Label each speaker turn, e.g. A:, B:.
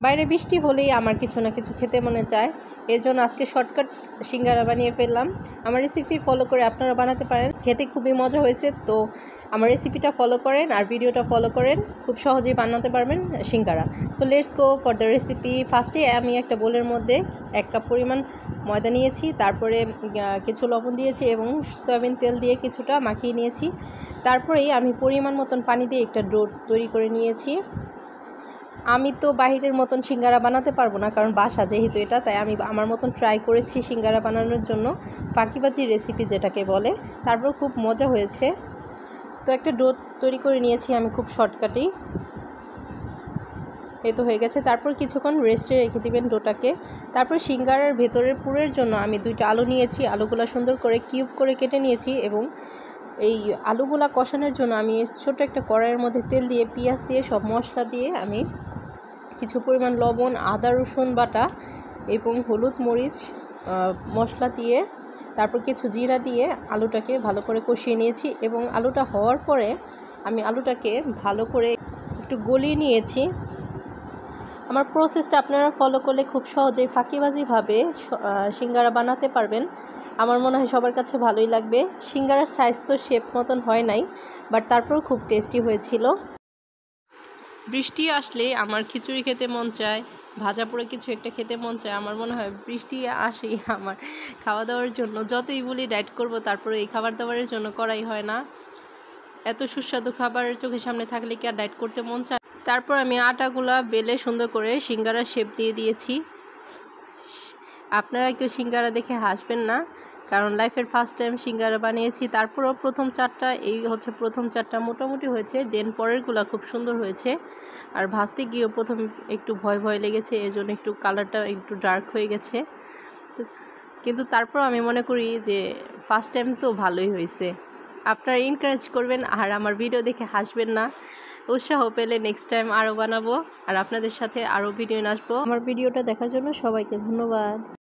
A: বাইরে বৃষ্টি হলেই আমার কিছু না কিছু খেতে মনে চায়। এর জন্য আজকে শর্টকাট সিঙ্গারা বানিয়ে ফেললাম। আমার রেসিপি ফলো করে আপনারা বানাতে পারেন, খেতে খুবই মজা হয়েছে। তো আমার রেসিপিটা ফলো করেন আর ভিডিওটা ফলো করেন, খুব সহজেই বানাতে পারবেন সিঙ্গারা। তো let's go for the recipe. ফার্স্টে আমি একটা বোলের মধ্যে 1 কাপ পরিমাণ ময়দা নিয়েছি, তারপরে কিছু লবণ দিয়েছি এবং সয়াবিন তেল দিয়ে কিছুটা মাখিয়ে নিয়েছি। তারপরেই আমি পরিমাণ মতন পানি দিয়ে একটা ডো তৈরি করে নিয়েছি। আমি তো বাহিরের মতন সিঙ্গারা বানাতে পারবো না, কারণ বাসা যেহেতু এটা, তাই আমি আমার মতন ট্রাই করেছি সিঙ্গারা বানানোর জন্য, ফাঁকিবাজি রেসিপি যেটাকে বলে। তারপর খুব মজা হয়েছে। তো একটা ডো তৈরি করে নিয়েছি আমি খুব শর্টকাটেই। এ তো হয়ে গেছে। তারপর কিছুক্ষণ রেস্টে রেখে দিবেন ডোটাকে। তারপর সিঙ্গারার ভেতরের পুরের জন্য আমি 2টা আলু নিয়েছি, আলুগুলো সুন্দর করে কিউব করে কেটে নিয়েছি এবং এই আলুগুলা কষানোর জন্য আমি ছোট একটা কড়াইয়ের মধ্যে তেল দিয়ে পেঁয়াজ দিয়ে সব মশলা দিয়ে আমি কিছু পরিমাণ লবণ, আদা রসুন বাটা এবং হলুদ মরিচ মশলা দিয়ে, তারপর কিছু জিরা দিয়ে আলুটাকে ভালো করে কষিয়ে নিয়েছি এবং আলুটা হওয়ার পরে আমি আলুটাকে ভালো করে একটু গলিয়ে নিয়েছি। আমার প্রসেসটা আপনারা ফলো করলে খুব সহজেই ফাঁকিবাজিভাবে সিঙ্গারা বানাতে পারবেন। আমার মনে হয় সবার কাছে ভালোই লাগবে। সিঙ্গারার সাইজ তো শেপ মতন হয় নাই, বাট তারপরেও খুব টেস্টি হয়েছিল। বৃষ্টি আসলে আমার খিচুড়ি খেতে মন চায়, ভাজা পোড়া কিছু একটা খেতে মন চায়। আমার মনে হয় বৃষ্টি আসেই আমার খাওয়া দাওয়ার জন্য, যতই বলি ডায়েট করব, তারপরে এই খাবার দাবারের জন্য করাই হয় না। এত সুস্বাদু খাবার চোখের সামনে থাকলে কি আর ডায়েট করতে মন চায়। তারপর আমি আটাগুলা বেলে সুন্দর করে সিঙ্গারার শেপ দিয়ে দিয়েছি। আপনারা কেউ সিঙ্গারা দেখে হাসবেন না, কারণ লাইফের ফার্স্ট টাইম সিঙ্গারা বানিয়েছি। তারপরও প্রথম 4টা, এই হচ্ছে প্রথম 4টা মোটামুটি হয়েছে, দেন পরেরগুলো খুব সুন্দর হয়েছে। আর ভাজতে গিয়েও প্রথম একটু ভয় ভয় লেগেছে, এর জন্য একটু কালারটা একটু ডার্ক হয়ে গেছে। কিন্তু তারপর আমি মনে করি যে ফার্স্ট টাইম তো ভালোই হয়েছে। আপনারা এনকারেজ করবেন আর আমার ভিডিও দেখে হাসবেন না। উৎসাহ পেলে নেক্সট টাইম আরও বানাবো আর আপনাদের সাথে আরও ভিডিও নিয়ে আসবো। আমার ভিডিওটা দেখার জন্য সবাইকে ধন্যবাদ।